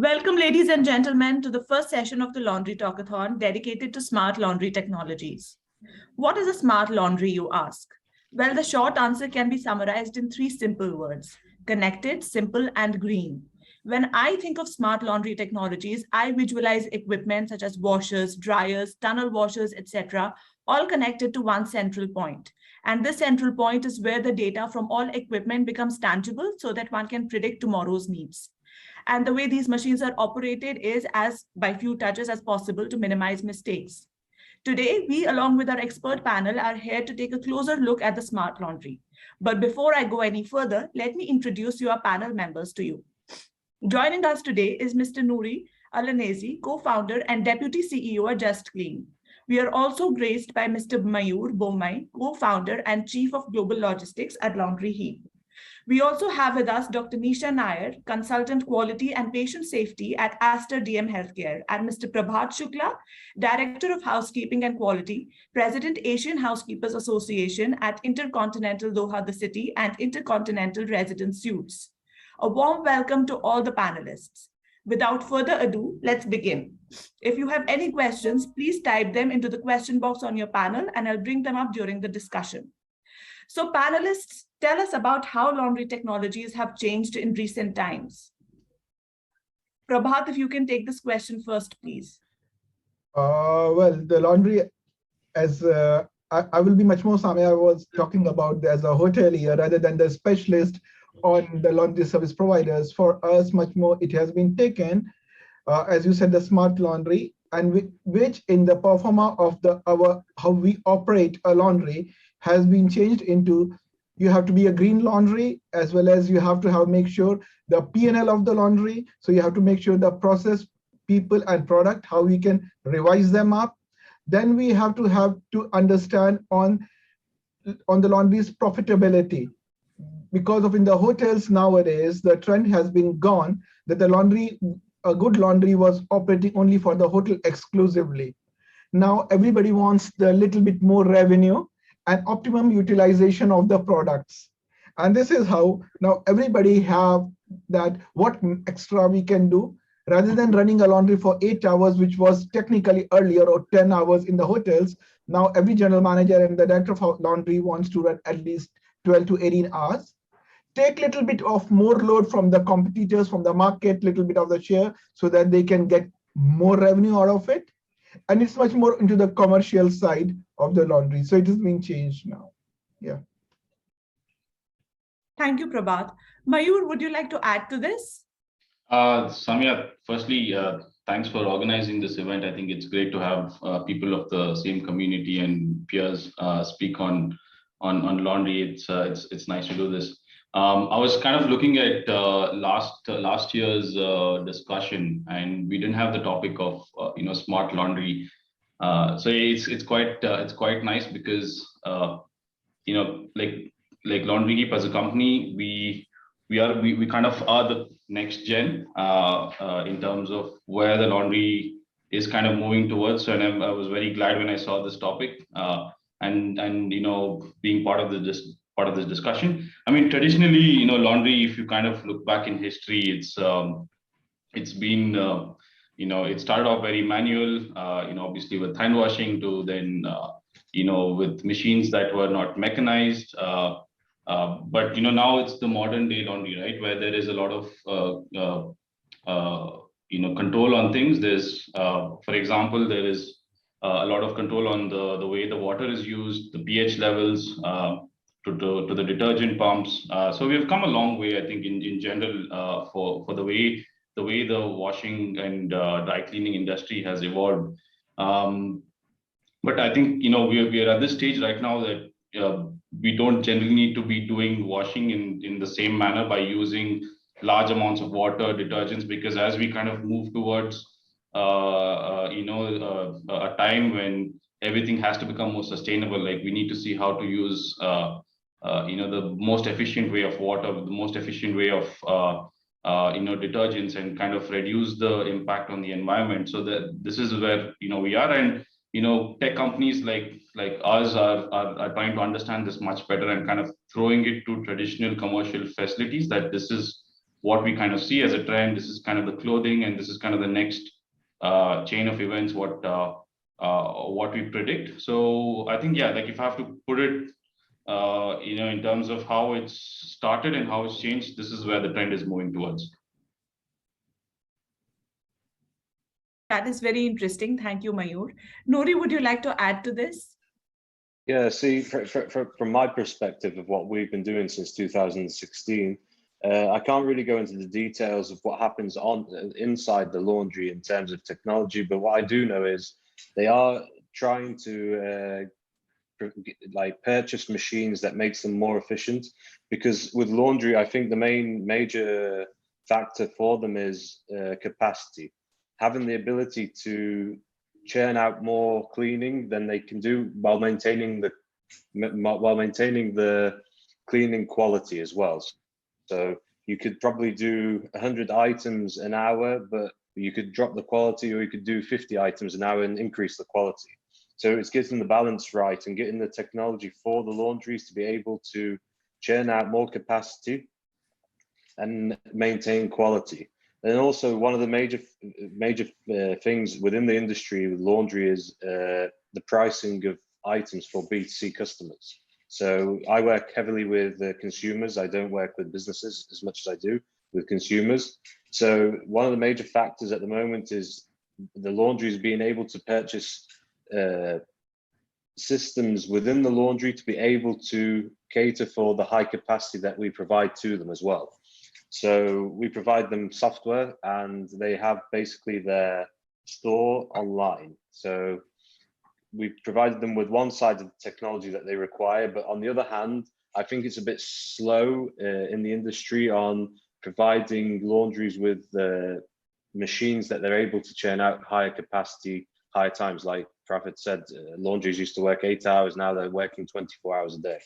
Welcome, ladies and gentlemen, to the first session of the Laundry Talkathon dedicated to smart laundry technologies. What is a smart laundry, you ask? Well, the short answer can be summarized in three simple words: connected, simple, and green. When I think of smart laundry technologies, I visualize equipment such as washers, dryers, tunnel washers, etc., all connected to one central point. And this central point is where the data from all equipment becomes tangible so that one can predict tomorrow's needs. And the way these machines are operated is as by few touches as possible to minimize mistakes. Today, we, along with our expert panel, are here to take a closer look at the smart laundry. But before I go any further, let me introduce your panel members to you. Joining us today is Mr. Nouri Alanezi, co-founder and deputy CEO at Just Clean. We are also graced by Mr. Mayur Bomai, co-founder and chief of global logistics at Laundry Heap. We also have with us Dr. Nisha Nair, Consultant Quality and Patient Safety at Aster DM Healthcare, and Mr. Prabhat Shukla, Director of Housekeeping and Quality, President Asian Housekeepers Association at Intercontinental Doha The City and Intercontinental Residence Suites. A warm welcome to all the panelists. Without further ado, let's begin. If you have any questions, please type them into the question box on your panel and I'll bring them up during the discussion. So panelists, tell us about how laundry technologies have changed in recent times. Prabhat, if you can take this question first, please. Well, the laundry, as I will be much more, Samia was talking about as a hotelier rather than the specialist on the laundry service providers. For us, much more it has been taken, as you said, the smart laundry, and which in the performer of how we operate a laundry has been changed into, you have to be a green laundry, as well as you have to make sure the P&L of the laundry. So you have to make sure the process, people and product, how we can revise them up. Then we have to understand on the laundry's profitability. Because of in the hotels nowadays, the trend has been gone that a good laundry was operating only for the hotel exclusively. Now everybody wants the little bit more revenue and optimum utilization of the products. And this is how now everybody have that what extra we can do rather than running a laundry for 8 hours, which was technically earlier, or 10 hours in the hotels. Now every general manager and the director of laundry wants to run at least 12 to 18 hours. Take little bit of more load from the competitors, from the market, little bit of the share so that they can get more revenue out of it. And it's much more into the commercial side of the laundry. So it is being changed now. Yeah. Thank you, Prabhat. Mayur, would you like to add to this? Samia, firstly, thanks for organizing this event. I think it's great to have people of the same community and peers speak on laundry. It's nice to do this. I was kind of looking at last year's discussion, and we didn't have the topic of smart laundry. So it's quite nice because like Laundry Heap as a company, we kind of are the next gen in terms of where the laundry is kind of moving towards. So, and I was very glad when I saw this topic and being part of this discussion. I mean, traditionally, laundry, if you kind of look back in history, it's been it started off very manual, obviously with hand washing, to then with machines that were not mechanized. But now it's the modern day laundry, right, where there is a lot of control on things. There's for example, there is a lot of control on the way the water is used, the pH levels, to the detergent pumps. So we've come a long way, I think, in general, for the way the washing and dry cleaning industry has evolved. But I think we are at this stage right now that we don't generally need to be doing washing in the same manner by using large amounts of water, detergents, because as we kind of move towards a time when everything has to become more sustainable, like we need to see how to use the most efficient way of water, the most efficient way of detergents, and kind of reduce the impact on the environment. So that this is where we are, and tech companies like us are trying to understand this much better and kind of throwing it to traditional commercial facilities, that this is what we kind of see as a trend. This is kind of the clothing, and this is kind of the next chain of events, what we predict. So I think, yeah, like if I have to put it, in terms of how it's started and how it's changed, this is where the trend is moving towards. That is very interesting. Thank you, Mayur. Nuri, would you like to add to this? Yeah, see, from my perspective of what we've been doing since 2016, I can't really go into the details of what happens inside the laundry in terms of technology, but what I do know is they are trying to purchase machines that makes them more efficient, because with laundry, I think the major factor for them is capacity. Having the ability to churn out more cleaning than they can do while maintaining the cleaning quality as well. So you could probably do 100 items an hour, but you could drop the quality, or you could do 50 items an hour and increase the quality. So it's getting the balance right and getting the technology for the laundries to be able to churn out more capacity and maintain quality. And also, one of the major things within the industry with laundry is the pricing of items for B2C customers. So I work heavily with consumers. I don't work with businesses as much as I do with consumers. So one of the major factors at the moment is the laundries being able to purchase systems within the laundry to be able to cater for the high capacity that we provide to them as well. So we provide them software, and they have basically their store online. So we provided them with one side of the technology that they require, but on the other hand, I think it's a bit slow in the industry on providing laundries with machines that they're able to churn out higher capacity, higher times. Like Prophet said, laundries used to work 8 hours, now they're working 24 hours a day.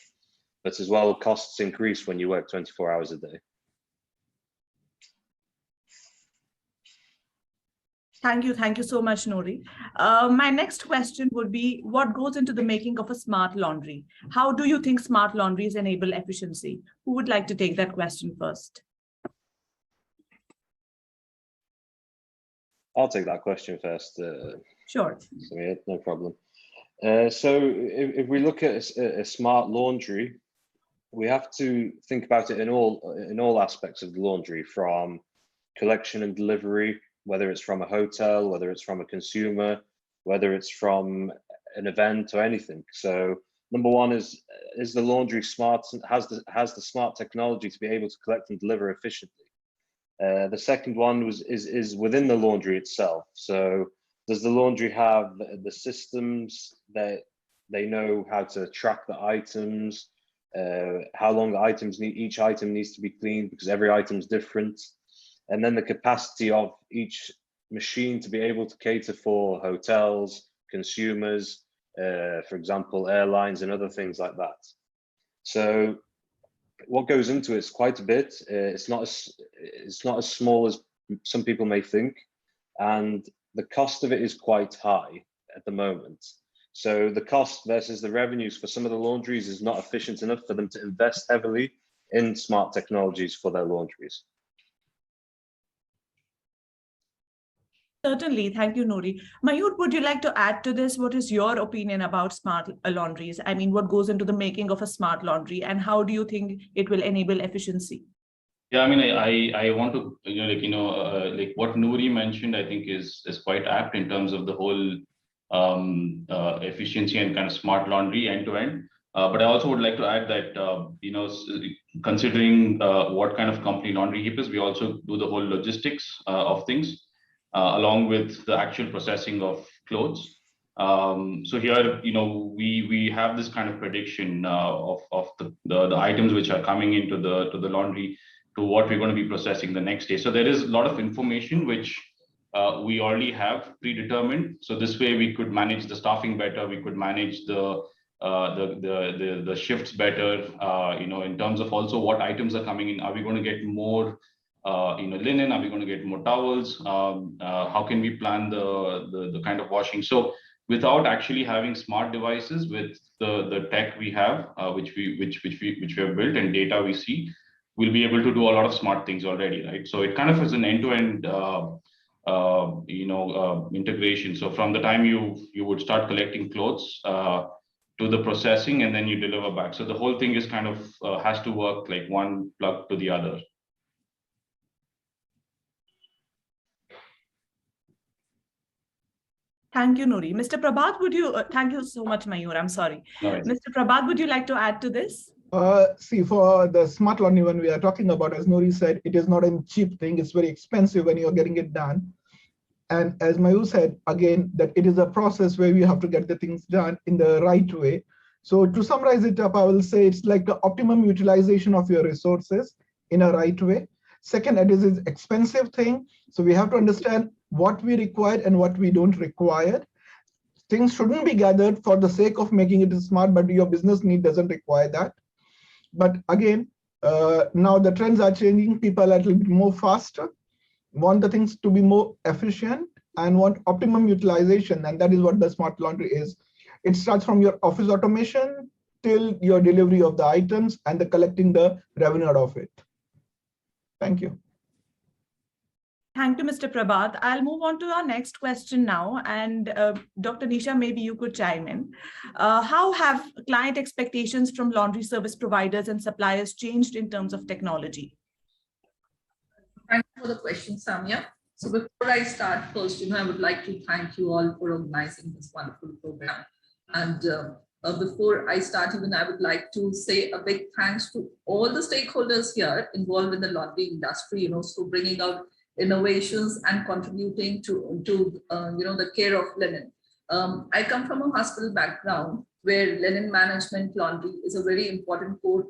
But as well, costs increase when you work 24 hours a day. Thank you so much, Nuri. My next question would be, what goes into the making of a smart laundry? How do you think smart laundries enable efficiency? Who would like to take that question first? I'll take that question first. Sure. Samir, no problem. So if we look at a smart laundry, we have to think about it in all aspects of the laundry, from collection and delivery, whether it's from a hotel, whether it's from a consumer, whether it's from an event or anything. So number one is the laundry smart, has the smart technology to be able to collect and deliver efficiently. The second one is within the laundry itself. So does the laundry have the systems that they know how to track the items, how long the items each item needs to be cleaned, because every item is different. And then the capacity of each machine to be able to cater for hotels, consumers, for example, airlines and other things like that. So what goes into it is quite a bit. It's not as small as some people may think, and the cost of it is quite high at the moment. So the cost versus the revenues for some of the laundries is not efficient enough for them to invest heavily in smart technologies for their laundries. Certainly. Thank you, Nuri. Mayur, would you like to add to this? What is your opinion about smart laundries? I mean, what goes into the making of a smart laundry, and how do you think it will enable efficiency? Yeah, I mean, I want to, like what Nuri mentioned, I think is quite apt in terms of the whole efficiency and kind of smart laundry end to end. But I also would like to add that, considering what kind of company Laundry Heap is, we also do the whole logistics of things. Along with the actual processing of clothes. So here, we have this kind of prediction of the items which are coming into the laundry to what we're going to be processing the next day. So there is a lot of information which we already have predetermined. So this way we could manage the staffing better. We could manage the shifts better. In terms of also what items are coming in. Are we going to get more? Linen? Are we going to get more towels? How can we plan the kind of washing? So without actually having smart devices, with the tech we have, which we have built and data we see, we'll be able to do a lot of smart things already, right? So it kind of is an end-to-end integration. So from the time you would start collecting clothes to the processing, and then you deliver back. So the whole thing is kind of has to work like one plug to the other. Thank you, Nuri. Mr. Prabhat, would you, thank you so much, Mayur, I'm sorry. No, Mr. Prabhat, would you like to add to this? See, for the smart laundry one we are talking about, as Nuri said, it is not a cheap thing. It's very expensive when you're getting it done. And as Mayur said, again, that it is a process where you have to get the things done in the right way. So to summarize it up, I will say it's like the optimum utilization of your resources in a right way. Second, it is an expensive thing. So we have to understand what we require and what we don't require. Things shouldn't be gathered for the sake of making it smart, but your business need doesn't require that. But again, now the trends are changing. People are a little bit more faster, want the things to be more efficient, and want optimum utilization. And that is what the smart laundry is. It starts from your office automation till your delivery of the items and the collecting the revenue out of it. Thank you. Thank you, Mr. Prabhat. I'll move on to our next question now. And Dr. Nisha, maybe you could chime in. How have client expectations from laundry service providers and suppliers changed in terms of technology? Thank you for the question, Samia. So before I start, first, I would like to thank you all for organizing this wonderful program. And before I start, even I would like to say a big thanks to all the stakeholders here involved in the laundry industry, so bringing out innovations and contributing to the care of linen. I come from a hospital background where linen management laundry is a very important core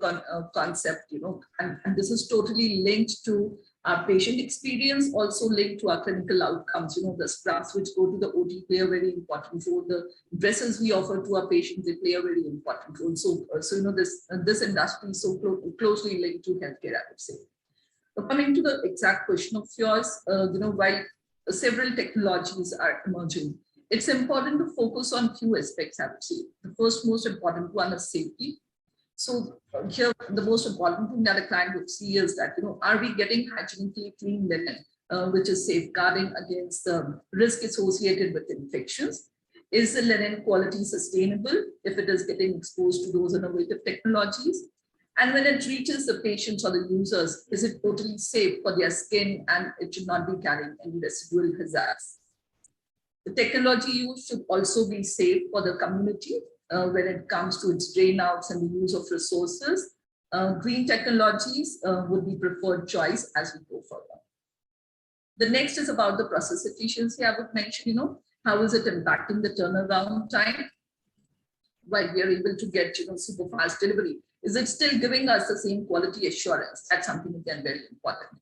concept, and this is totally linked to our patient experience, also linked to our clinical outcomes. The scrubs which go to the OT play a very important role. The dresses we offer to our patients, they play a very important role. So this industry is so closely linked to healthcare, I would say. Coming to the exact question of yours, while several technologies are emerging, it's important to focus on few aspects, I would say. The first most important one is safety. So here, the most important thing that a client would see is that, are we getting hygienically clean linen, which is safeguarding against the risk associated with infections? Is the linen quality sustainable if it is getting exposed to those innovative technologies? And when it reaches the patients or the users, is it totally safe for their skin and it should not be carrying any residual hazards? The technology used should also be safe for the community when it comes to its drain outs and the use of resources. Green technologies would be preferred choice as we go further. The next is about the process efficiency. I would mention, how is it impacting the turnaround time while we are able to get, super fast delivery? Is it still giving us the same quality assurance? That's something, again, very important.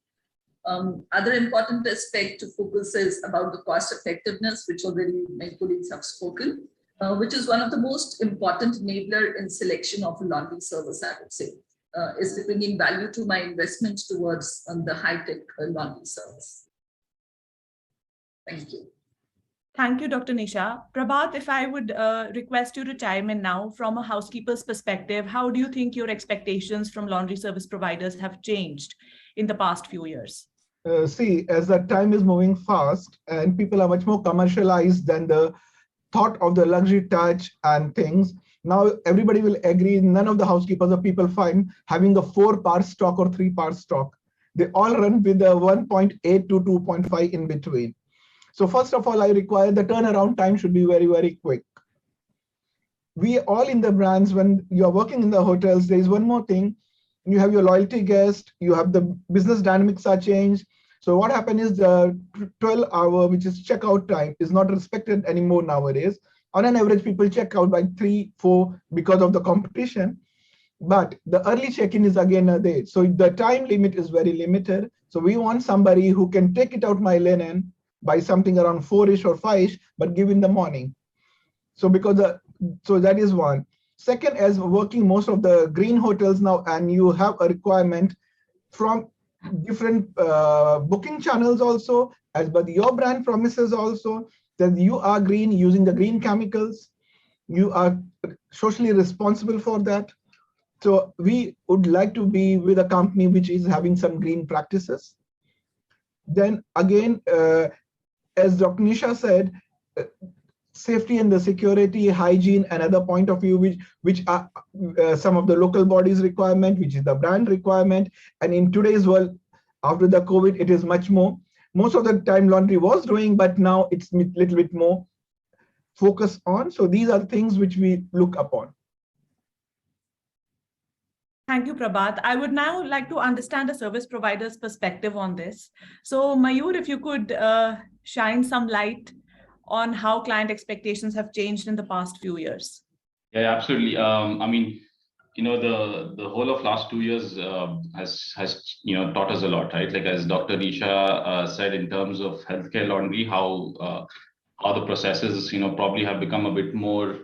Other important aspect to focus is about the cost effectiveness, which already my colleagues have spoken, which is one of the most important enabler in selection of a laundry service, I would say, is bringing value to my investments towards the high-tech laundry service. Thank you. Thank you, Dr. Nisha. Prabhat, if I would request you to chime in now from a housekeeper's perspective, how do you think your expectations from laundry service providers have changed in the past few years? See, as the time is moving fast and people are much more commercialized than the thought of the luxury touch and things, now everybody will agree none of the housekeepers or people find having a 4-part stock or 3-part stock. They all run with a 1.8 to 2.5 in between. So first of all, I require the turnaround time should be very, very quick. We all in the brands, when you're working in the hotels, there is one more thing. You have your loyalty guest, you have the business dynamics are changed. So what happened is the 12-hour, which is checkout time, is not respected anymore nowadays. On an average, people check out by 3, 4 because of the competition. But the early check-in is again a day. So the time limit is very limited. So we want somebody who can take it out my linen by something around 4-ish or 5-ish, but give in the morning. So so that is one. Second, as working most of the green hotels now, and you have a requirement from different booking channels also, as per your brand promises also, that you are green using the green chemicals. You are socially responsible for that. So we would like to be with a company which is having some green practices. Then again, as Dr. Nisha said, safety and the security, hygiene, another point of view, which are some of the local bodies requirement, which is the brand requirement. And in today's world, after the COVID, it is much more. Most of the time laundry was doing, but now it's a little bit more focused on. So these are things which we look upon. Thank you, Prabhat. I would now like to understand a service provider's perspective on this. So Mayur, if you could shine some light on how client expectations have changed in the past few years. Yeah, absolutely. I mean, the whole of last 2 years has taught us a lot, right? Like as Dr. Nisha said, in terms of healthcare laundry, how the processes probably have become a bit more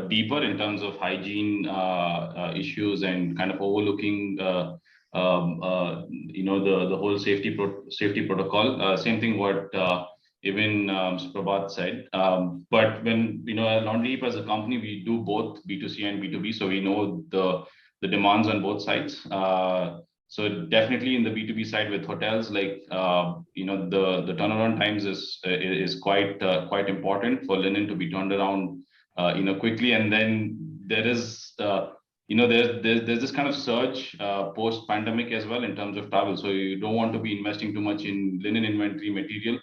deeper in terms of hygiene issues and kind of overlooking the whole safety protocol. Same thing what even Prabhat said. But when Laundry Heap as a company, we do both B2C and B2B, so we know the demands on both sides. So definitely in the B2B side with hotels, like the turnaround times is quite important for linen to be turned around quickly. And then there is there's this kind of surge post pandemic as well in terms of travel. So you don't want to be investing too much in linen inventory material.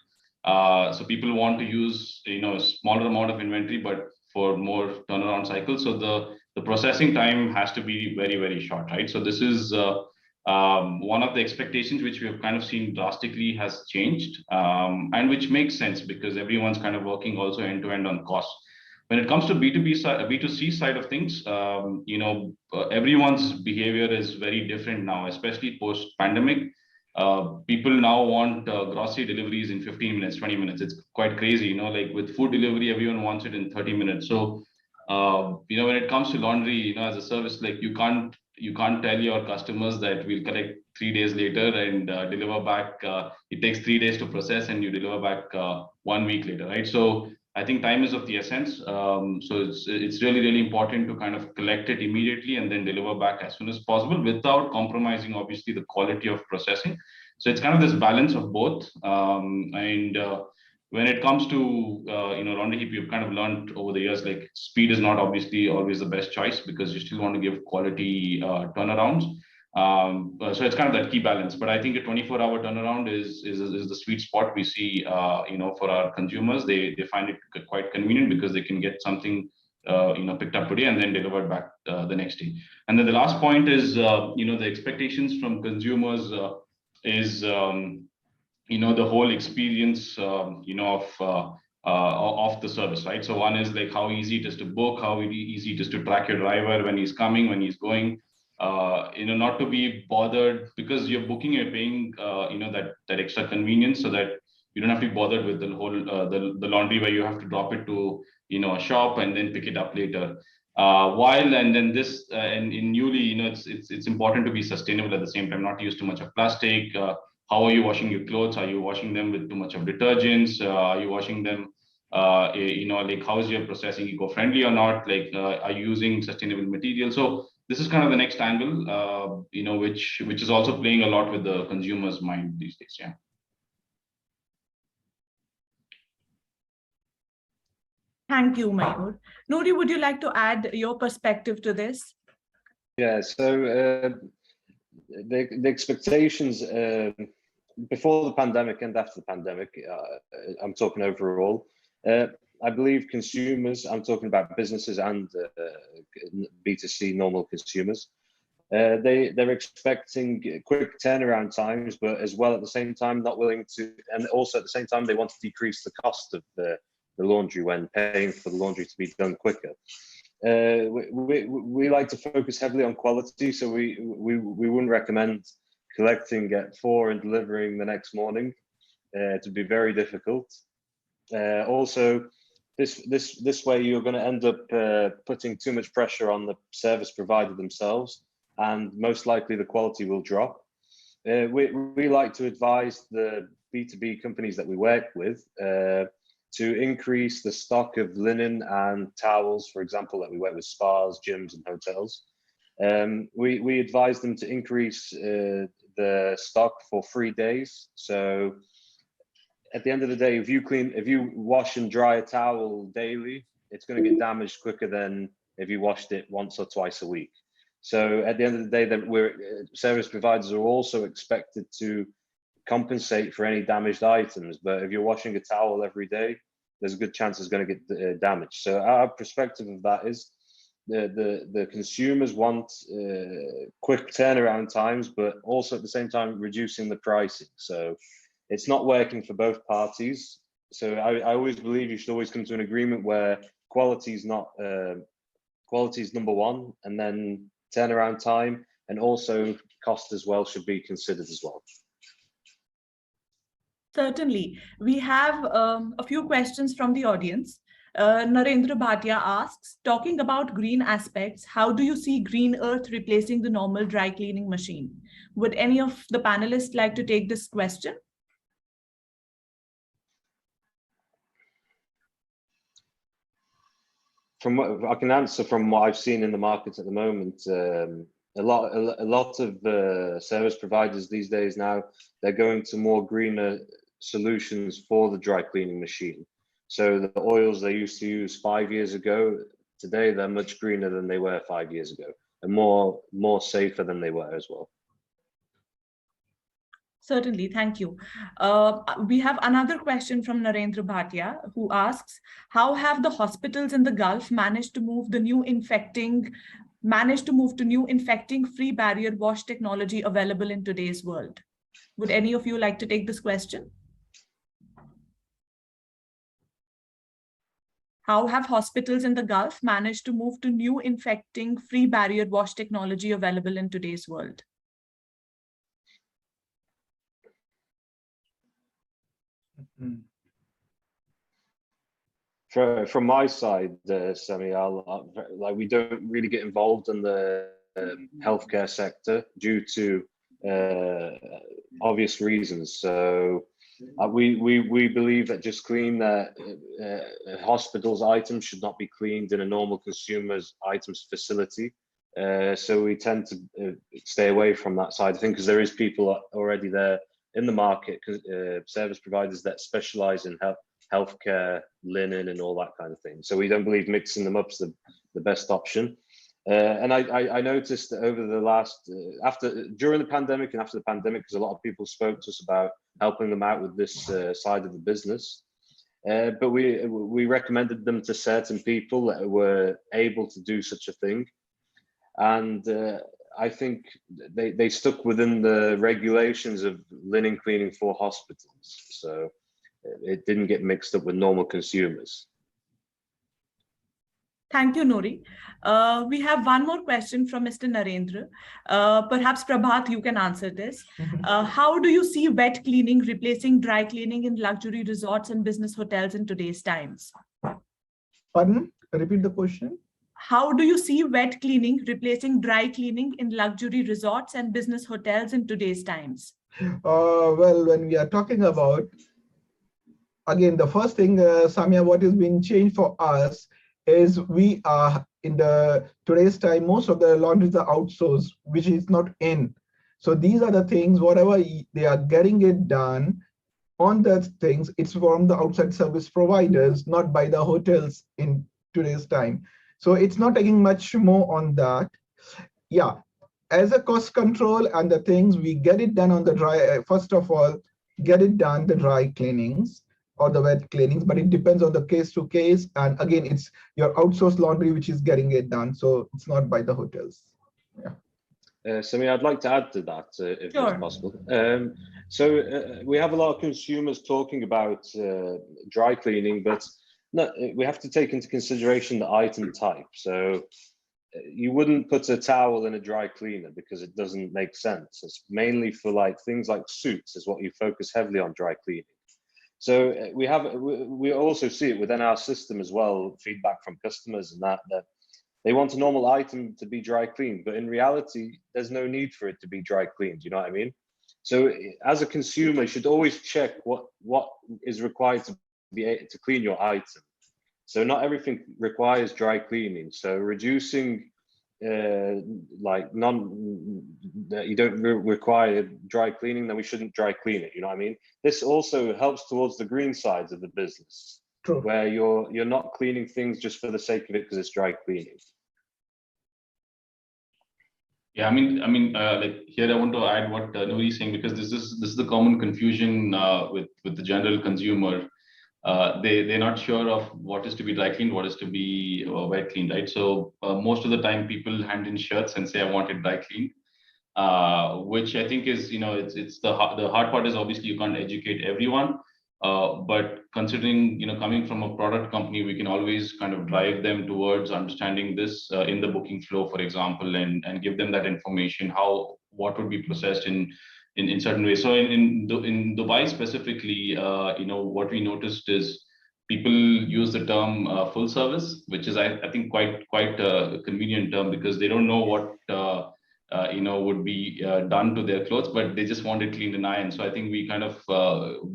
So people want to use a smaller amount of inventory, but for more turnaround cycles. So the processing time has to be very, very short, right? So this is one of the expectations which we have kind of seen drastically has changed, and which makes sense because everyone's kind of working also end to end on cost. When it comes to B2C side of things, everyone's behavior is very different now, especially post pandemic. People now want grocery deliveries in 15 minutes, 20 minutes. It's quite crazy, like with food delivery, everyone wants it in 30 minutes. So, when it comes to laundry, as a service, like you can't tell your customers that we'll collect 3 days later and deliver back. It takes 3 days to process and you deliver back 1 week later, right? So I think time is of the essence. So it's really, really important to kind of collect it immediately and then deliver back as soon as possible without compromising, obviously, the quality of processing. So it's kind of this balance of both. When it comes to Laundry Heap, you've kind of learned over the years, like speed is not obviously always the best choice because you still want to give quality turnarounds. So it's kind of that key balance. But I think a 24-hour turnaround is the sweet spot we see. For our consumers, they find it quite convenient because they can get something picked up today and then delivered back the next day. And then the last point is the expectations from consumers is the whole experience of the service, right? So one is like how easy it is to book, how easy it is to track your driver when he's coming, when he's going. Not to be bothered because you're booking, you're paying, that extra convenience so that you don't have to be bothered with the whole the laundry where you have to drop it to a shop and then pick it up later. And in newly, it's important to be sustainable at the same time, not use too much of plastic. How are you washing your clothes? Are you washing them with too much of detergents? Are you washing them? Like how is your processing eco-friendly or not? Like, are you using sustainable material? So this is kind of the next angle, which is also playing a lot with the consumer's mind these days. Yeah. Thank you, Mayur. Nouri, would you like to add your perspective to this? Yeah. So the expectations before the pandemic and after the pandemic, I'm talking overall. I believe consumers, I'm talking about businesses and B2C normal consumers, they're expecting quick turnaround times, but as well at the same time not willing to, and also at the same time they want to decrease the cost of the laundry when paying for the laundry to be done quicker. We like to focus heavily on quality, so we wouldn't recommend collecting at 4 and delivering the next morning. To be very difficult. Also, this way you're going to end up putting too much pressure on the service provider themselves, and most likely the quality will drop. We like to advise the B2B companies that we work with to increase the stock of linen and towels, for example, that we work with spas, gyms, and hotels. We advise them to increase the stock for 3 days. So at the end of the day, if you wash and dry a towel daily, it's going to get damaged quicker than if you washed it once or twice a week. So at the end of the day, that service providers are also expected to compensate for any damaged items. But if you're washing a towel every day, there's a good chance it's going to get damaged. So our perspective of that is the consumers want quick turnaround times, but also at the same time reducing the pricing. So it's not working for both parties. So I always believe you should always come to an agreement where quality is number one, and then turnaround time and also cost as well should be considered as well. Certainly. We have a few questions from the audience. Narendra Bhatia asks, talking about green aspects, how do you see Green Earth replacing the normal dry cleaning machine? Would any of the panelists like to take this question? From what I can answer from what I've seen in the markets at the moment, a lot of service providers these days now, they're going to more greener solutions for the dry cleaning machine. So the oils they used to use 5 years ago, today they're much greener than they were 5 years ago, and more safer than they were as well. Certainly, thank you. We have another question from Narendra Bhatia, who asks, how have the hospitals in the Gulf managed to move to new infecting free barrier wash technology available in today's world? Would any of you like to take this question? How have hospitals in the Gulf managed to move to new infecting free barrier wash technology available in today's world? From my side, Sami, we don't really get involved in the healthcare sector due to obvious reasons. So we believe that just clean hospitals' items should not be cleaned in a normal consumer's items facility. So we tend to stay away from that side of things, because there is people already there in the market, service providers that specialize in healthcare, linen, and all that kind of thing. So we don't believe mixing them up is the best option. And I noticed that over the last, during the pandemic and after the pandemic, because a lot of people spoke to us about helping them out with this side of the business. But we recommended them to certain people that were able to do such a thing. And I think they stuck within the regulations of linen cleaning for hospitals. So it didn't get mixed up with normal consumers. Thank you, Nuri. We have one more question from Mr. Narendra. Perhaps Prabhat, you can answer this. How do you see wet cleaning replacing dry cleaning in luxury resorts and business hotels in today's times? Pardon? Repeat the question. How do you see wet cleaning replacing dry cleaning in luxury resorts and business hotels in today's times? Well, when we are talking about, again, the first thing, Samia, what is being changed for us is we are in today's time, most of the laundries are outsourced, which is not in. So these are the things, whatever they are getting it done on the things, it's from the outside service providers, not by the hotels in today's time. So it's not taking much more on that. Yeah, as a cost control and the things, we get it done on the dry, first of all, get it done, the dry cleanings or the wet cleanings, but it depends on the case to case. And again, it's your outsourced laundry, which is getting it done. So it's not by the hotels. Yeah. Sami, I'd like to add to that, if Sure. it's possible. We have a lot of consumers talking about dry cleaning, but no, we have to take into consideration the item type. So you wouldn't put a towel in a dry cleaner because it doesn't make sense. It's mainly for like things like suits is what you focus heavily on dry cleaning. So we also see it within our system as well, feedback from customers and that they want a normal item to be dry cleaned, but in reality, there's no need for it to be dry cleaned. You know what I mean? So as a consumer, you should always check what is required to be able to clean your item. So not everything requires dry cleaning. So reducing like you don't require dry cleaning, then we shouldn't dry clean it. You know what I mean? This also helps towards the green sides of the business, True. where you're not cleaning things just for the sake of it because it's dry cleaning. Yeah, like here I want to add what Nouri is saying, because this is the common confusion with the general consumer. They're not sure of what is to be dry cleaned, what is to be wet cleaned, right? So most of the time people hand in shirts and say I want it dry cleaned, which I think is, it's the hard part is obviously you can't educate everyone. But considering, coming from a product company, we can always kind of drive them towards understanding this in the booking flow, for example, and give them that information, what would be processed in certain ways. So in Dubai specifically, what we noticed is people use the term full service, which is I think quite a convenient term, because they don't know what would be done to their clothes, but they just want it cleaned and ironed. So I think we kind of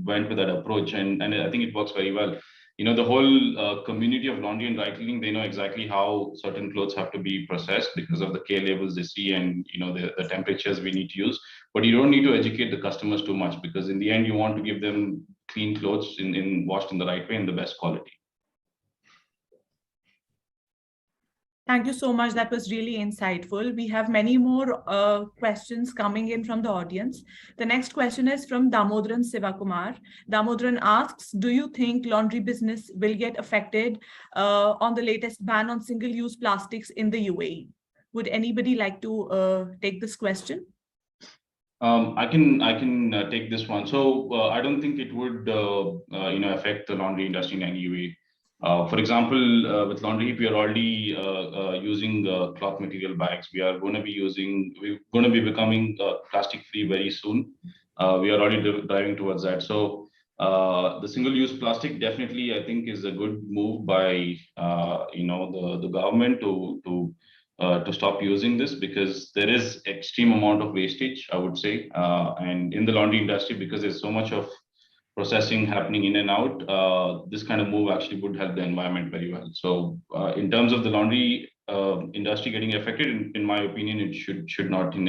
went with that approach, and I think it works very well. The whole community of laundry and dry cleaning, they know exactly how certain clothes have to be processed because of the K labels they see and the temperatures we need to use. But you don't need to educate the customers too much, because in the end you want to give them clean clothes in washed in the right way and the best quality. Thank you so much. That was really insightful. We have many more questions coming in from the audience. The next question is from Damodran Sivakumar. Damodran asks, do you think laundry business will get affected on the latest ban on single-use plastics in the UAE? Would anybody like to take this question? I can take this one. So I don't think it would affect the laundry industry in any way. For example, with Laundry, we are already using cloth material bags. We're going to be becoming plastic free very soon. We are already driving towards that. So the single-use plastic definitely, I think, is a good move by the government to stop using this, because there is extreme amount of wastage, I would say, and in the laundry industry, because there's so much of processing happening in and out, this kind of move actually would help the environment very well. So in terms of the laundry industry getting affected, in my opinion, it should not for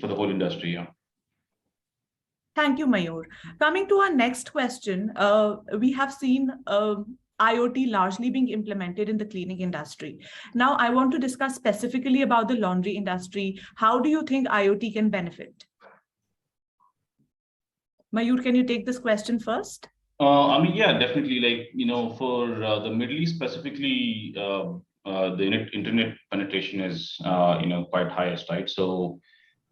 the whole industry. Yeah. Thank you, Mayur. Coming to our next question, we have seen IoT largely being implemented in the cleaning industry. Now, I want to discuss specifically about the laundry industry. How do you think IoT can benefit? Mayur, can you take this question first? Yeah, definitely. Like, for the Middle East specifically, the internet penetration is, quite highest, right? So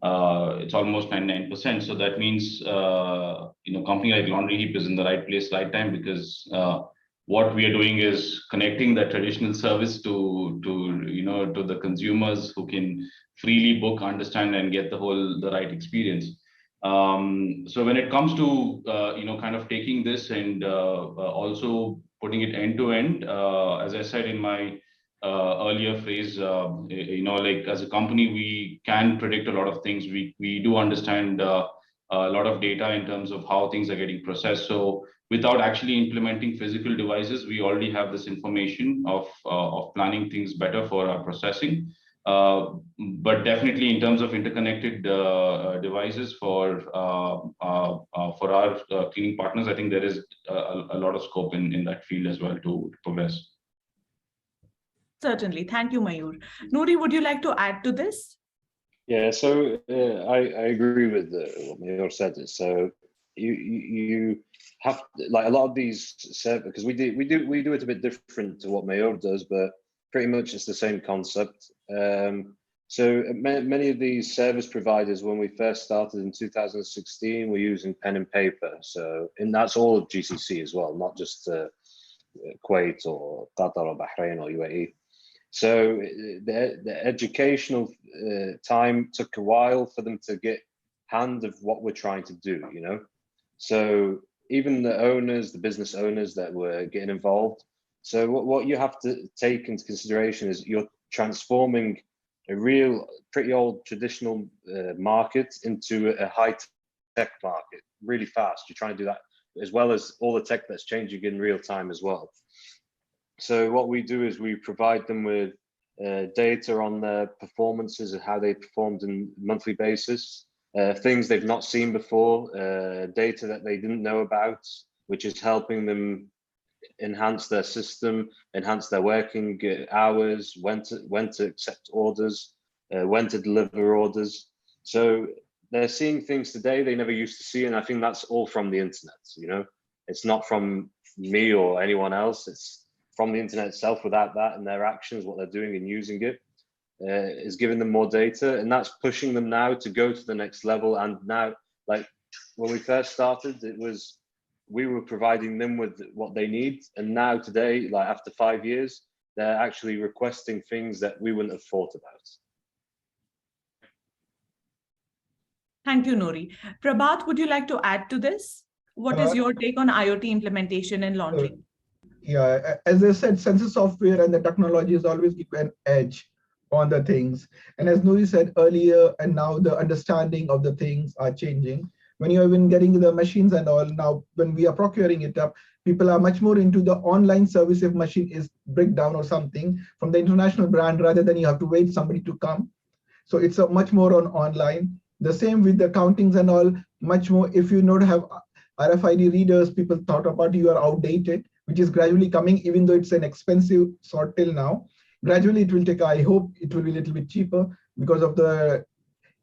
it's almost 99%. So that means, company like Laundry Heap is in the right place, right time, because what we are doing is connecting that traditional service to the consumers who can freely book, understand, and get the right experience. So when it comes to kind of taking this and also putting it end to end, as I said in my earlier phrase, like as a company, we can predict a lot of things. We do understand a lot of data in terms of how things are getting processed. So without actually implementing physical devices, we already have this information of planning things better for our processing. But definitely in terms of interconnected devices for our cleaning partners, I think there is a lot of scope in that field as well to progress. Certainly. Thank you, Mayur. Nouri, would you like to add to this? Yeah, so I agree with what Mayur said. So you have, like, a lot of these, because we do it a bit different to what Mayur does, but pretty much it's the same concept. So many of these service providers, when we first started in 2016, were using pen and paper. So, and that's all of GCC as well, not just Kuwait or Qatar or Bahrain or UAE. So the educational time took a while for them to get hand of what we're trying to do, So even the owners, the business owners that were getting involved. So what you have to take into consideration is you're transforming a real pretty old traditional market into a high-tech market really fast. You're trying to do that as well as all the tech that's changing in real time as well. So what we do is we provide them with data on their performances and how they performed on a monthly basis, things they've not seen before, data that they didn't know about, which is helping them enhance their system, enhance their working hours, when to accept orders, when to deliver orders. So they're seeing things today they never used to see, and I think that's all from the internet. You know, it's not from me or anyone else. It's from the internet itself. Without that and their actions, what they're doing and using it, is giving them more data, and that's pushing them now to go to the next level. And now, like when we first started, it was we were providing them with what they need, and now today, like after 5 years, they're actually requesting things that we wouldn't have thought about. Thank you, Nouri. Prabhat, would you like to add to this? What is your take on IoT implementation in laundry? Yeah, as I said, sensor software and the technologies always give an edge on the things. And as Nouri said earlier, and now the understanding of the things are changing. When you're even getting the machines and all, now when we are procuring it up, people are much more into the online service if machine is breakdown or something from the international brand, rather than you have to wait somebody to come. So it's a much more on online. The same with the countings and all, much more. If you not have RFID readers, people thought about you are outdated, which is gradually coming, even though it's an expensive sort till now. Gradually it will take, I hope it will be a little bit cheaper because of the,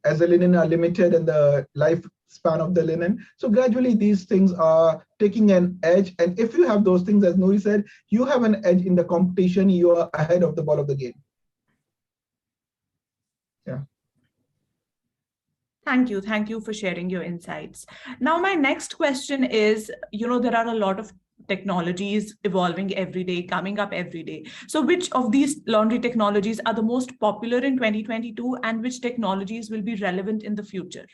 as the linen are limited and the lifespan of the linen. So gradually these things are taking an edge. And if you have those things, as Nouri said, you have an edge in the competition, you are ahead of the ball of the game. Yeah. Thank you. Thank you for sharing your insights. Now, my next question is, there are a lot of technologies evolving every day, coming up every day. So which of these laundry technologies are the most popular in 2022, and which technologies will be relevant in the future?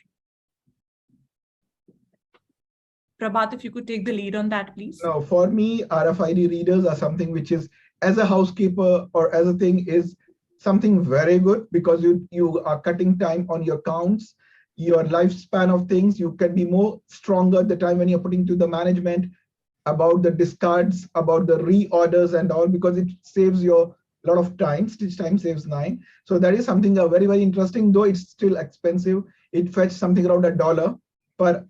Prabhat, if you could take the lead on that, please. No, for me, RFID readers are something which is, as a housekeeper or as a thing, is something very good, because you are cutting time on your counts, your lifespan of things. You can be more stronger at the time when you're putting to the management about the discards, about the reorders and all, because it saves you a lot of time. Stitch time saves 9. So that is something very, very interesting, though it's still expensive. It fetches something around $1 per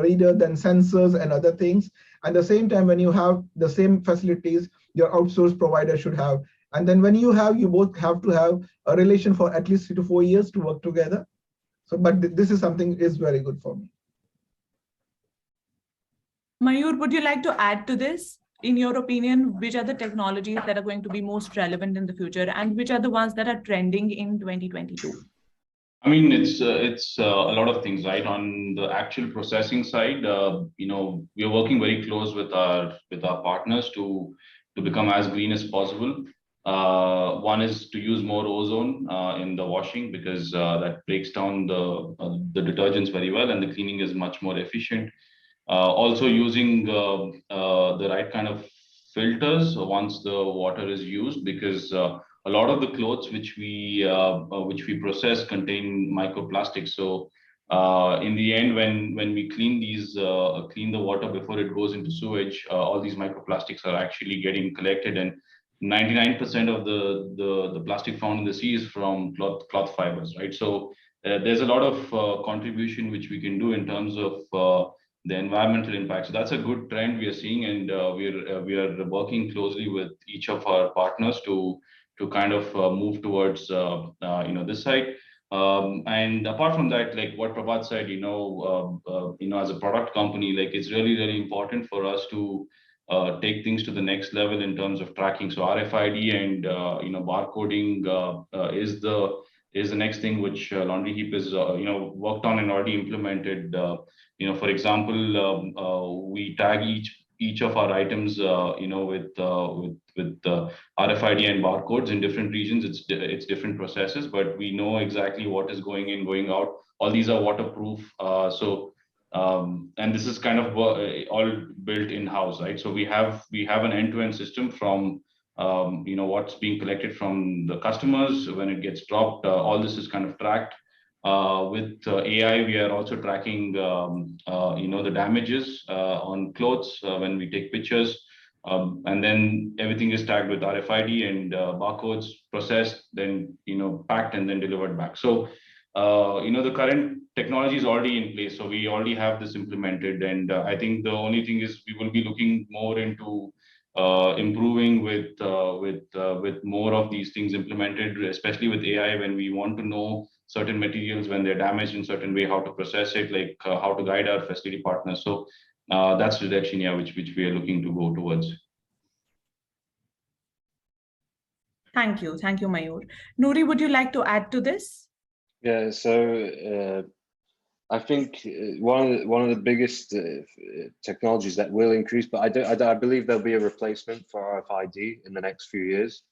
reader than sensors and other things. At the same time, when you have the same facilities your outsourced provider should have. And then when you both have to have a relation for at least 3 to 4 years to work together. So, but this is something is very good for me. Mayur, would you like to add to this? In your opinion, which are the technologies that are going to be most relevant in the future, and which are the ones that are trending in 2022? I mean, it's a lot of things, right? On the actual processing side, we are working very close with our partners to become as green as possible. One is to use more ozone in the washing, because that breaks down the detergents very well, and the cleaning is much more efficient. Also using the right kind of filters once the water is used, because a lot of the clothes which we process contain microplastics. So in the end, when we clean the water before it goes into sewage, all these microplastics are actually getting collected, and 99% of the plastic found in the sea is from cloth fibers, right? So there's a lot of contribution which we can do in terms of the environmental impact. So that's a good trend we are seeing, and we are working closely with each of our partners to kind of move towards this side. And apart from that, like what Prabhat said, as a product company, like it's really, really important for us to take things to the next level in terms of tracking. So RFID and barcoding is the next thing which Laundry Heap is worked on and already implemented. For example, we tag each of our items with RFID and barcodes in different regions. It's different processes, but we know exactly what is going in, going out. All these are waterproof. And this is kind of all built in-house, right? So we have an end-to-end system from what's being collected from the customers when it gets dropped. All this is kind of tracked. With AI, we are also tracking the damages on clothes when we take pictures. And then everything is tagged with RFID and barcodes, processed, then packed and then delivered back. So the current technology is already in place, so we already have this implemented, and I think the only thing is we will be looking more into improving with more of these things implemented, especially with AI, when we want to know certain materials when they're damaged in certain way, how to process it, like how to guide our facility partners. So that's the direction, yeah, which we are looking to go towards. Thank you, Mayur. Nouri, would you like to add to this? Yeah, so I think one of the biggest technologies that will increase, but I believe there'll be a replacement for RFID in the next few years.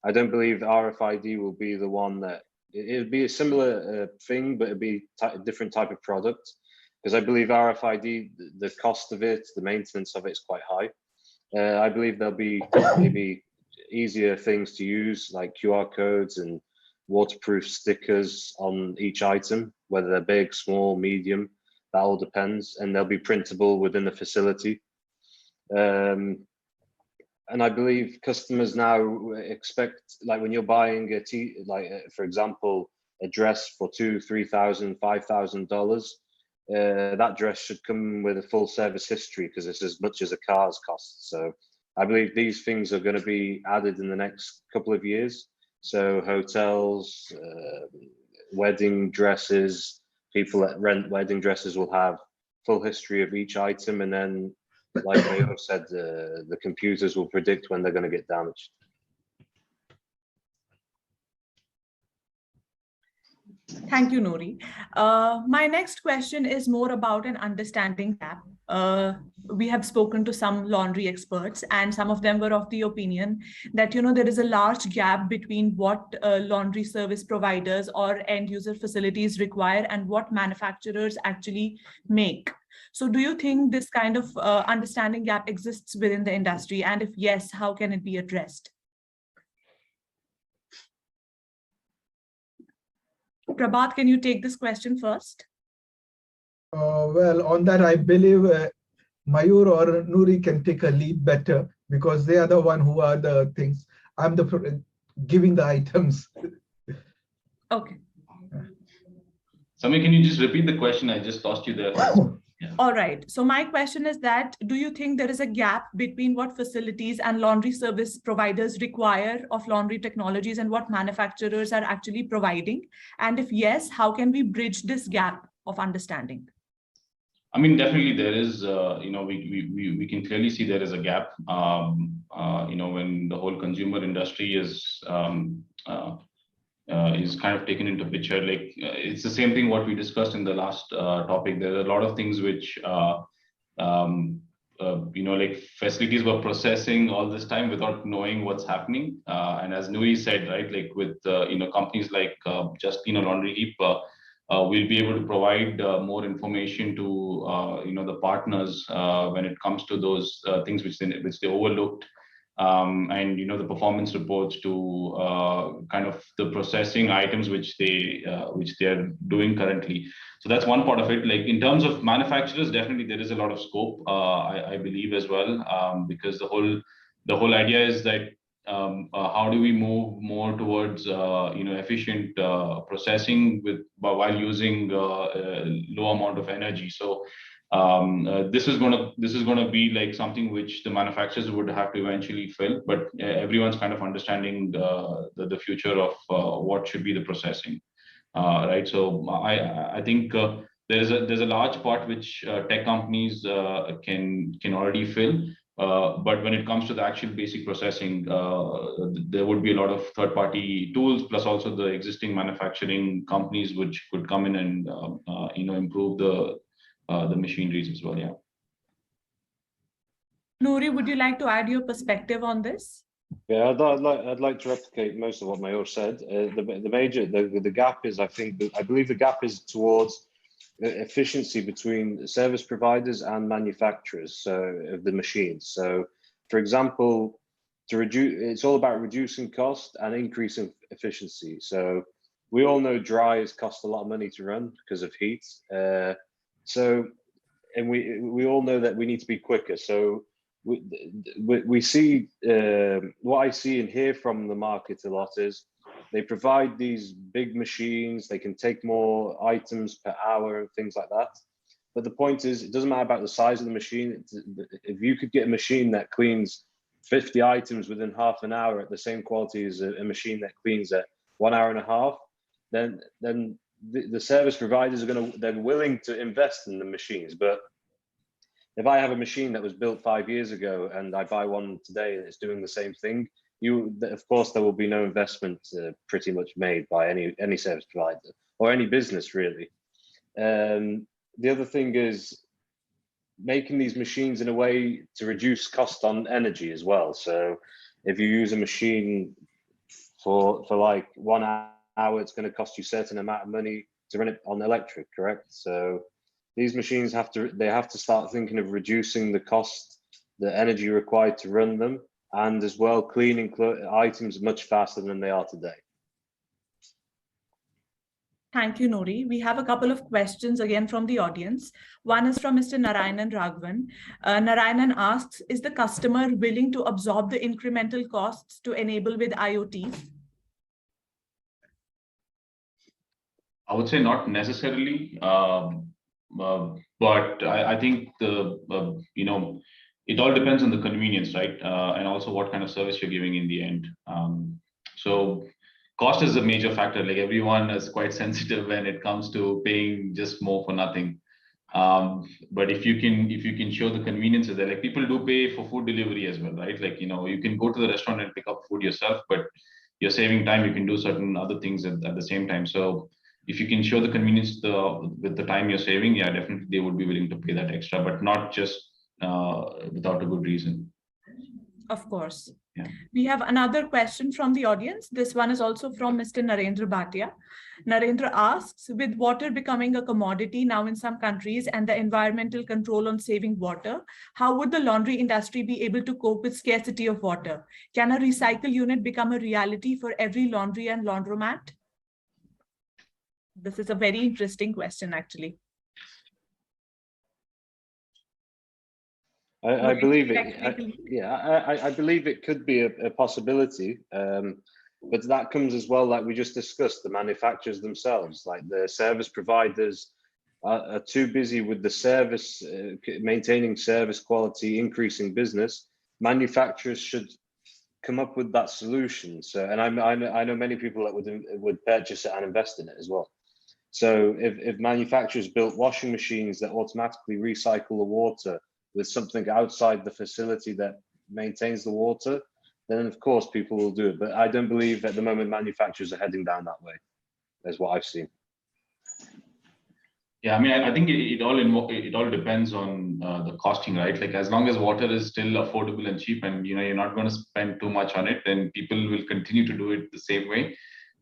I don't believe RFID will be the one that it'll be a similar thing, but it'll be a different type of product, because I believe RFID, the cost of it, the maintenance of it is quite high. I believe there'll be maybe easier things to use, like QR codes and waterproof stickers on each item, whether they're big, small, medium, that all depends, and they'll be printable within the facility. And I believe customers now expect, like when you're buying for example, a dress for $2,000, $3,000, $5,000, that dress should come with a full service history, because it's as much as a car's cost. So I believe these things are going to be added in the next couple of years. So hotels, wedding dresses, people that rent wedding dresses will have full history of each item, and then, like Mayur said, the computers will predict when they're going to get damaged. Thank you, Nouri. My next question is more about an understanding gap. We have spoken to some laundry experts, and some of them were of the opinion that there is a large gap between what laundry service providers or end user facilities require and what manufacturers actually make. So do you think this kind of understanding gap exists within the industry? And if yes, how can it be addressed? Prabhat, can you take this question first? Well, on that, I believe Mayur or Nouri can take a lead better, because they are the one who are the things. I'm the giving the items. Okay. Samir, can you just repeat the question? I just lost you there. Yeah. All right. So my question is that, do you think there is a gap between what facilities and laundry service providers require of laundry technologies and what manufacturers are actually providing? And if yes, how can we bridge this gap of understanding? I mean, definitely there is, we can clearly see there is a gap, when the whole consumer industry is kind of taken into picture. Like it's the same thing what we discussed in the last topic. There are a lot of things which like facilities were processing all this time without knowing what's happening, and as Nouri said, right, like with companies like Justine Laundry Heap, we'll be able to provide more information to the partners when it comes to those things which they overlooked. And the performance reports to kind of the processing items which they are doing currently. So that's one part of it. Like in terms of manufacturers, definitely there is a lot of scope, I believe as well, because the whole idea is that how do we move more towards efficient processing while using low amount of energy. So this is going to be like something which the manufacturers would have to eventually fill, but everyone's kind of understanding the future of what should be the processing, right? So I think there's a large part which tech companies can already fill, but when it comes to the actual basic processing, there would be a lot of third-party tools, plus also the existing manufacturing companies which could come in and improve the machineries as well. Yeah. Nouri, would you like to add your perspective on this? Yeah, I'd like to replicate most of what Mayur said. The gap is, I believe the gap is towards efficiency between service providers and manufacturers of the machines. So, for example, it's all about reducing cost and increasing efficiency. So we all know dryers cost a lot of money to run because of heat. And we all know that we need to be quicker. So we see what I see and hear from the market a lot is they provide these big machines, they can take more items per hour and things like that. But the point is, it doesn't matter about the size of the machine. If you could get a machine that cleans 50 items within half an hour at the same quality as a machine that cleans at 1 hour and a half, then the service providers are they're willing to invest in the machines. But if I have a machine that was built 5 years ago and I buy one today and it's doing the same thing, of course, there will be no investment pretty much made by any service provider or any business really. The other thing is making these machines in a way to reduce cost on energy as well. So if you use a machine for like 1 hour, it's going to cost you a certain amount of money to run it on electric, correct? So these machines have to start thinking of reducing the cost, the energy required to run them, and as well cleaning items much faster than they are today. Thank you, Nuri. We have a couple of questions again from the audience. One is from Mr. Narayanan Raghavan. Narayanan asks, is the customer willing to absorb the incremental costs to enable with IoT? I would say not necessarily, but I think it all depends on the convenience, right? And also what kind of service you're giving in the end. So cost is a major factor. Like everyone is quite sensitive when it comes to paying just more for nothing. But if you can show the conveniences there, like people do pay for food delivery as well, right? Like, you can go to the restaurant and pick up food yourself, but you're saving time. You can do certain other things at the same time. So if you can show the convenience with the time you're saving, yeah, definitely they would be willing to pay that extra, but not just without a good reason. Of course. Yeah. We have another question from the audience. This one is also from Mr. Narendra Bhatia. Narendra asks, with water becoming a commodity now in some countries and the environmental control on saving water, how would the laundry industry be able to cope with scarcity of water? Can a recycle unit become a reality for every laundry and laundromat? This is a very interesting question, actually. I believe it. I believe it could be a possibility, but that comes as well, like we just discussed, the manufacturers themselves, like the service providers are too busy with the service, maintaining service quality, increasing business. Manufacturers should come up with that solution. So, and I know many people that would purchase it and invest in it as well. So if manufacturers built washing machines that automatically recycle the water with something outside the facility that maintains the water, then of course people will do it. But I don't believe at the moment manufacturers are heading down that way. That's what I've seen. Yeah, I mean, I think it all depends on the costing, right? Like as long as water is still affordable and cheap, and you're not going to spend too much on it, then people will continue to do it the same way.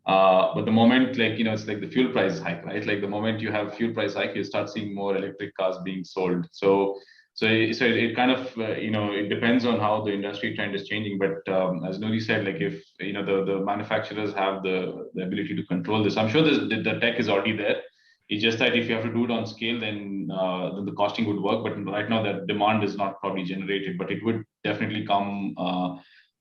But the moment, like it's like the fuel price hike, right? Like the moment you have fuel price hike, you start seeing more electric cars being sold. So it kind of it depends on how the industry trend is changing. But as Nuri said, like if the manufacturers have the ability to control this, I'm sure the tech is already there. It's just that if you have to do it on scale, then the costing would work. But right now, that demand is not probably generated. But it would definitely come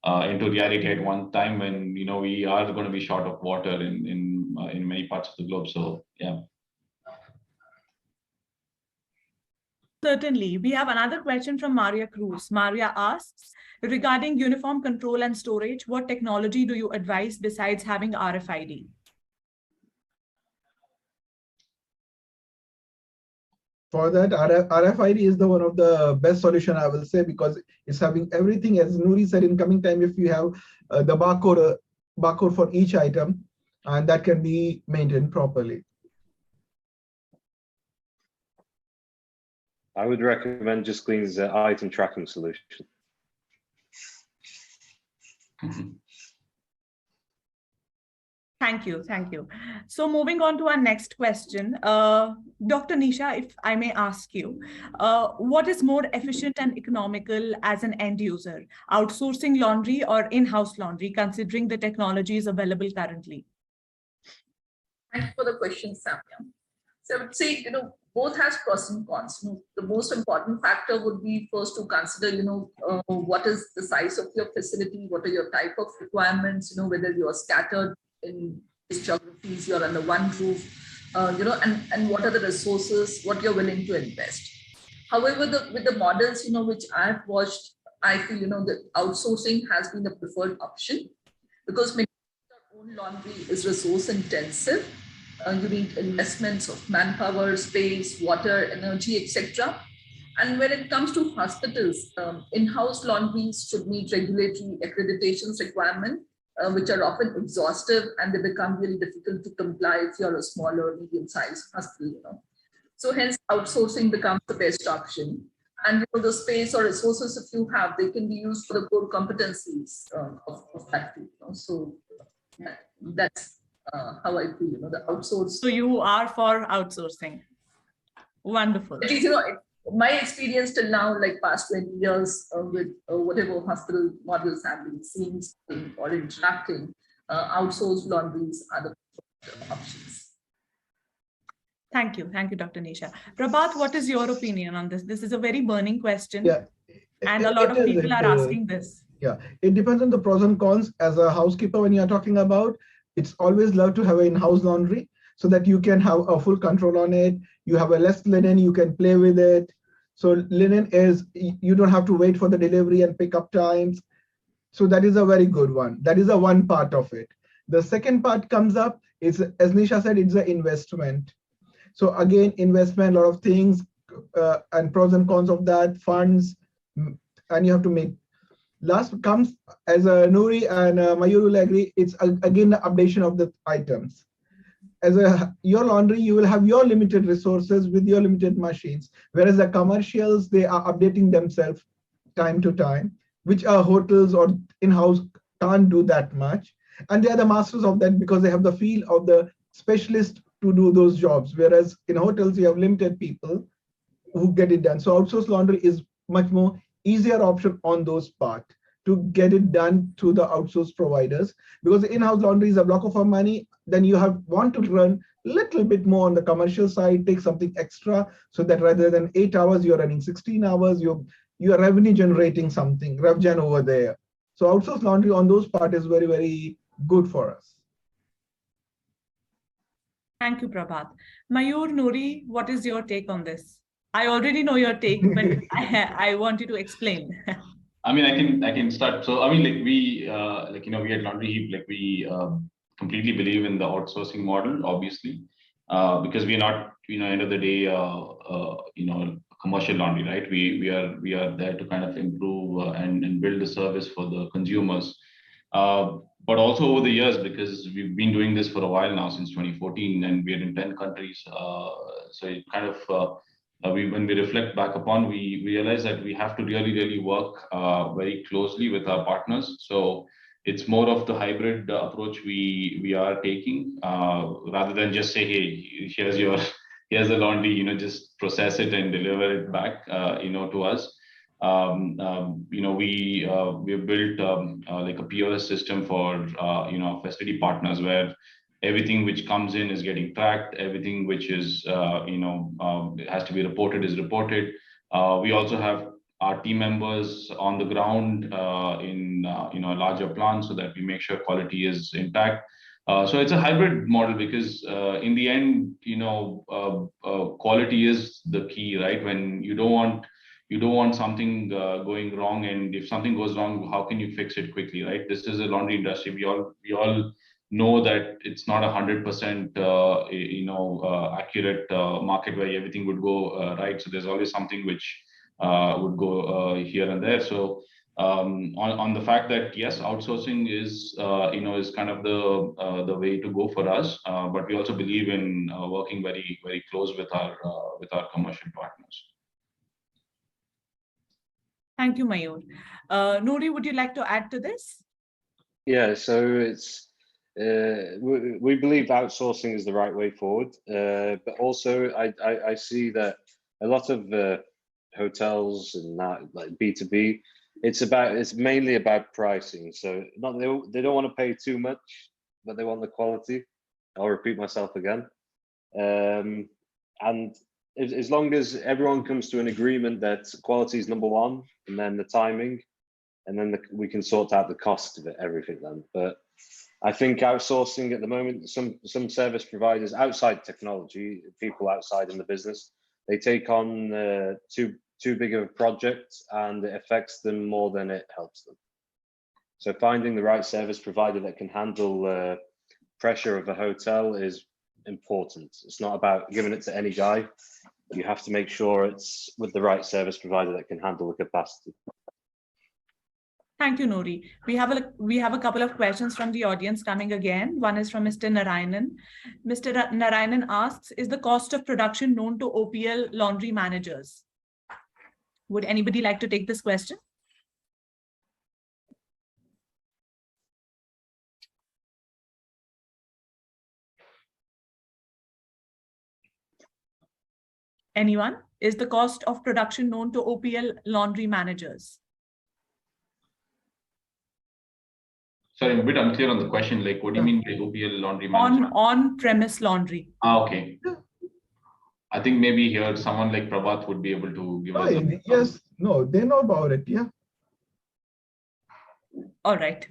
into reality at one time when we are going to be short of water in many parts of the globe. So yeah. Certainly. We have another question from Maria Cruz. Maria asks, regarding uniform control and storage, what technology do you advise besides having RFID? For that, RFID is the one of the best solution, I will say, because it's having everything, as Nuri said, in coming time, if you have the barcode for each item, and that can be maintained properly. I would recommend Just Clean's item tracking solution. Thank you. So moving on to our next question, Dr. Nisha, if I may ask you, what is more efficient and economical as an end user, outsourcing laundry or in-house laundry, considering the technologies available currently? Thank you for the question, Samya. So I would say, both has pros and cons. The most important factor would be first to consider, what is the size of your facility, what are your type of requirements, whether you are scattered in these geographies, you're under one roof, and what are the resources, what you're willing to invest. However, with the models, which I've watched, I feel, the outsourcing has been the preferred option because maintaining your own laundry is resource intensive. You need investments of manpower, space, water, energy, etc. And when it comes to hospitals, in-house laundries should meet regulatory accreditations requirement, which are often exhaustive and they become really difficult to comply if you're a small or medium-sized hospital. So hence outsourcing becomes the best option. And the space or resources if you have, they can be used for the core competencies of that field. So that's how I feel, the outsource. So you are for outsourcing. Wonderful. At least, my experience till now, like past 20 years with whatever hospital models have been seen or interacting, outsourced laundries are the options. Thank you. Thank you, Dr. Nisha. Prabhat, what is your opinion on this? This is a very burning question. Yeah. And a lot of people are asking this. Yeah, it depends on the pros and cons. As a housekeeper, when you're talking about, it's always love to have an in-house laundry so that you can have a full control on it. You have a less linen, you can play with it. So linen is, you don't have to wait for the delivery and pick up times. So that is a very good one. That is a one part of it. The second part comes up, is, as Nisha said, it's an investment. So again, investment, a lot of things, and pros and cons of that, funds, and you have to make. Last comes, as Nouri and Mayur will agree, it's again the updation of the items. As your laundry, you will have your limited resources with your limited machines, whereas the commercials, they are updating themselves time to time, which our hotels or in-house can't do that much. And they are the masters of that because they have the feel of the specialist to do those jobs, whereas in hotels, you have limited people who get it done. So outsourced laundry is much more easier option on those part to get it done through the outsourced providers, because the in-house laundry is a block of our money. Then you want to run a little bit more on the commercial side, take something extra, so that rather than 8 hours, you're running 16 hours, you're revenue generating something, rev gen over there. So outsourced laundry on those part is very, very good for us. Thank you, Prabhat. Mayur, Nouri, what is your take on this? I already know your take, but I want you to explain. I mean, I can start. So I mean, we at Laundry Heap, we completely believe in the outsourcing model, obviously, because we are not, end of the day, commercial laundry, right? We are there to kind of improve and build the service for the consumers. But also over the years, because we've been doing this for a while now, since 2014, and we are in 10 countries. So it kind of, when we reflect back upon, we realize that we have to really work very closely with our partners. So it's more of the hybrid approach we are taking, rather than just say, hey, here's the laundry, just process it and deliver it back, to us. We have built like a POS system for facility partners, where everything which comes in is getting tracked, everything which is has to be reported is reported. We also have our team members on the ground in a larger plant, so that we make sure quality is intact. So it's a hybrid model, because in the end, quality is the key, right? When you don't want something going wrong, and if something goes wrong, how can you fix it quickly, right? This is a laundry industry. We all know that it's not 100% accurate market where everything would go right. So there's always something which would go here and there. So on the fact that yes, outsourcing is is kind of the way to go for us, but we also believe in working very, very close with our commercial partners. Thank you, Mayur. Nouri, would you like to add to this? Yeah, so it's we believe outsourcing is the right way forward, but also I see that a lot of hotels and that, like B2B, it's mainly about pricing. So they don't want to pay too much, but they want the quality. I'll repeat myself again. And as long as everyone comes to an agreement that quality is number one, and then the timing, and then we can sort out the cost of it, everything then. But I think outsourcing at the moment, some service providers outside technology, people outside in the business, they take on too big of a project, and it affects them more than it helps them. So finding the right service provider that can handle pressure of a hotel is important. It's not about giving it to any guy. You have to make sure it's with the right service provider that can handle the capacity. Thank you, Nouri. We have a couple of questions from the audience coming again. One is from Mr. Narayanan. Mr. Narayanan asks, is the cost of production known to OPL laundry managers? Would anybody like to take this question? Anyone? Is the cost of production known to OPL laundry managers? Sorry, I'm a bit unclear on the question. Like, what do you mean by OPL laundry manager? On-premise laundry. Okay. I think maybe here someone like Prabhat would be able to give us. Yes, no, they know about it. Yeah. All right.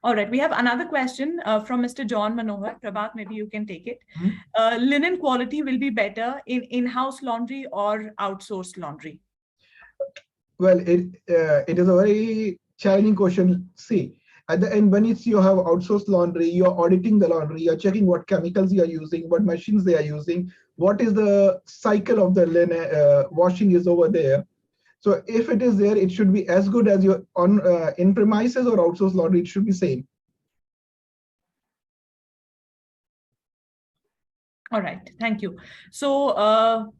All right. We have another question from Mr. John Manohar. Prabhat, maybe you can take it. Linen quality will be better in in-house laundry or outsourced laundry? Well, it is a very challenging question. See, at the end, when you have outsourced laundry, you're auditing the laundry, you're checking what chemicals you're using, what machines they are using, what is the cycle of the linen washing is over there. So if it is there, it should be as good as your on in premises or outsourced laundry. It should be same. All right, thank you. So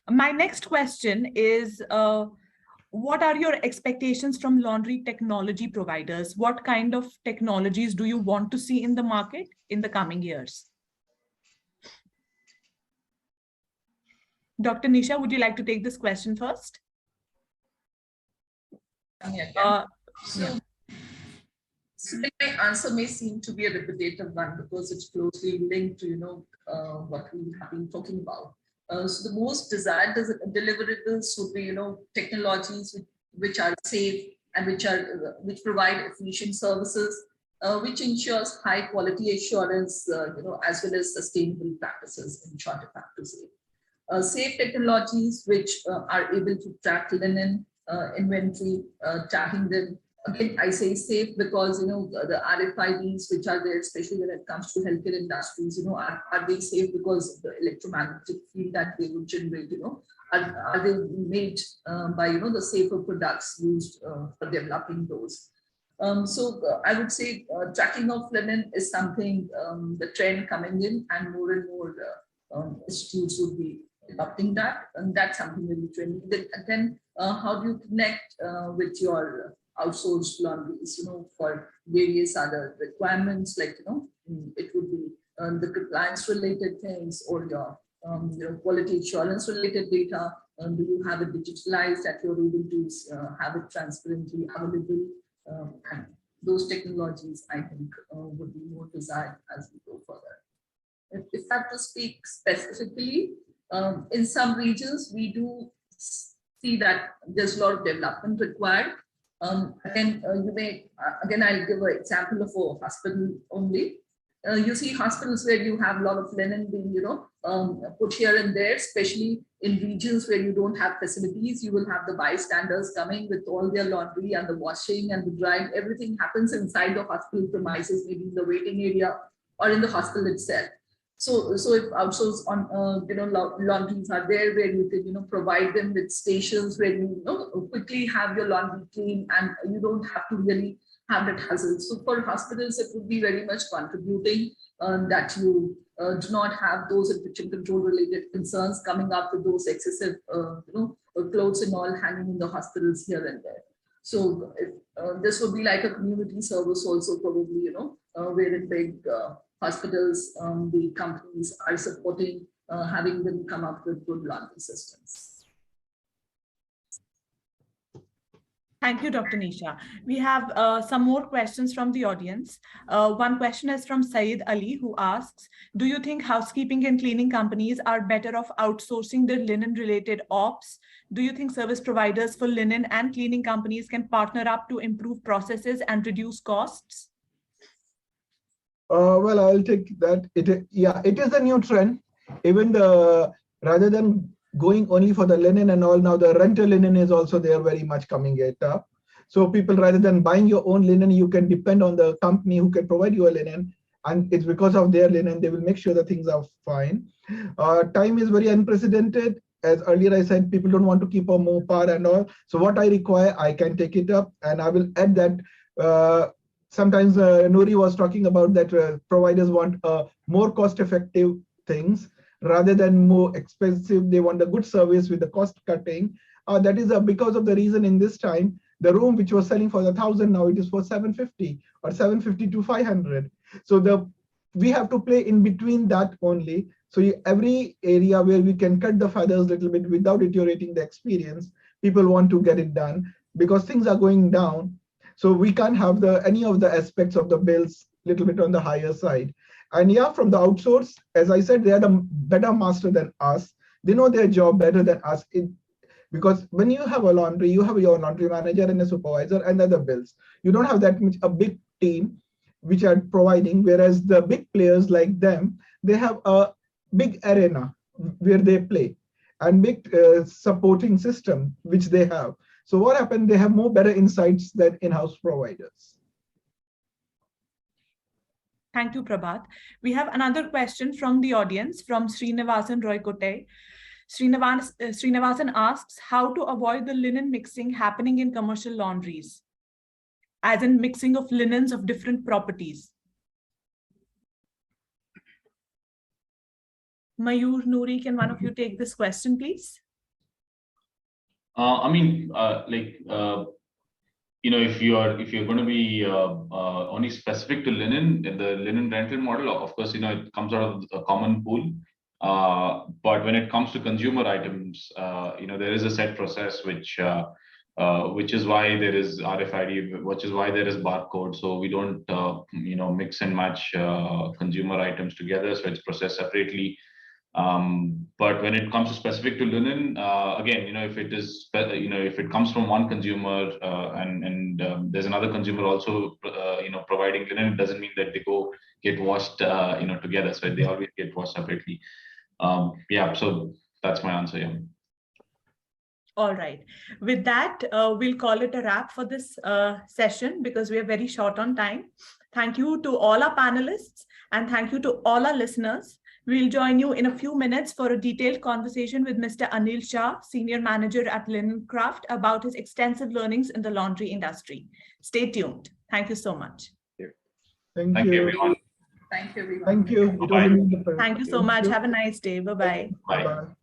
my next question is, what are your expectations from laundry technology providers? What kind of technologies do you want to see in the market in the coming years? Dr. Nisha, would you like to take this question first? So my answer may seem to be a repetitive one because it's closely linked to what we have been talking about. So the most desired deliverables would be technologies which are safe and which provide efficient services, which ensures high quality assurance, as well as sustainable practices, in short, if I have to say. Safe technologies which are able to track linen inventory, tracking them. Again, I say safe because the RFIDs which are there, especially when it comes to healthcare industries, are they safe because of the electromagnetic field that they would generate? Are they made by the safer products used for developing those? So I would say tracking of linen is something the trend coming in, and more institutes would be adopting that, and that's something really trendy. And then how do you connect with your outsourced laundries, for various other requirements, like, it would be the compliance related things, or your quality assurance related data. Do you have it digitalized that you're able to have it transparently available? And those technologies, I think, would be more desired as we go further. If I have to speak specifically, in some regions, we do see that there's a lot of development required. Again, I'll give an example of a hospital only. You see hospitals where you have a lot of linen being, put here and there, especially in regions where you don't have facilities. You will have the bystanders coming with all their laundry and the washing and the drying. Everything happens inside the hospital premises, maybe in the waiting area or in the hospital itself. So if outsourced on laundries are there, where you can provide them with stations where you quickly have your laundry clean, and you don't have to really have that hassle. So for hospitals, it would be very much contributing that you do not have those infection control related concerns coming up with those excessive clothes and all hanging in the hospitals here and there. So this would be like a community service also, probably, where in big hospitals, the companies are supporting having them come up with good laundry systems. Thank you, Dr. Nisha. We have some more questions from the audience. One question is from Saeed Ali, who asks, do you think housekeeping and cleaning companies are better off outsourcing their linen-related ops? Do you think service providers for linen and cleaning companies can partner up to improve processes and reduce costs? Well, I'll take that. It is a new trend. Even rather than going only for the linen and all, now the rental linen is also there, very much coming it up. So people, rather than buying your own linen, you can depend on the company who can provide you a linen, and it's because of their linen they will make sure that things are fine. Time is very unprecedented. As earlier I said, people don't want to keep a Mopar and all. So what I require, I can take it up, and I will add that. Sometimes Nouri was talking about that providers want more cost-effective things rather than more expensive. They want a good service with the cost cutting. That is because of the reason in this time, the room which was selling for 1,000, now it is for 750 or 750 to 500. So we have to play in between that only. So every area where we can cut the feathers a little bit without deteriorating the experience, people want to get it done because things are going down. So we can't have any of the aspects of the bills a little bit on the higher side. And yeah, from the outsource, as I said, they are the better master than us. They know their job better than us. Because when you have a laundry, you have your laundry manager and a supervisor and other bills. You don't have that much a big team which are providing, whereas the big players like them, they have a big arena where they play and big supporting system which they have. So what happened? They have more better insights than in-house providers. Thank you, Prabhat. We have another question from the audience from Srinivasan Roykote. Srinivasan asks how to avoid the linen mixing happening in commercial laundries, as in mixing of linens of different properties. Mayur, Nouri, can one of you take this question, please? If you're going to be only specific to linen, in the linen rental model, of course, it comes out of a common pool. But when it comes to consumer items, there is a set process which is why there is RFID, which is why there is barcode. So we don't mix and match consumer items together. So it's processed separately. But when it comes to specific to linen, again, if it is, if it comes from one consumer and there's another consumer also, providing linen, it doesn't mean that they get washed, together. So they always get washed separately. Yeah, so that's my answer. Yeah. All right. With that, we'll call it a wrap for this session because we are very short on time. Thank you to all our panelists and thank you to all our listeners. We'll join you in a few minutes for a detailed conversation with Mr. Anil Shah, Senior Manager at Linencraft, about his extensive learnings in the laundry industry. Stay tuned. Thank you so much. Thank you, everyone. Thank you, everyone. Thank you. Bye-bye. Thank you so much. Have a nice day. Bye-bye. Bye. Bye-bye.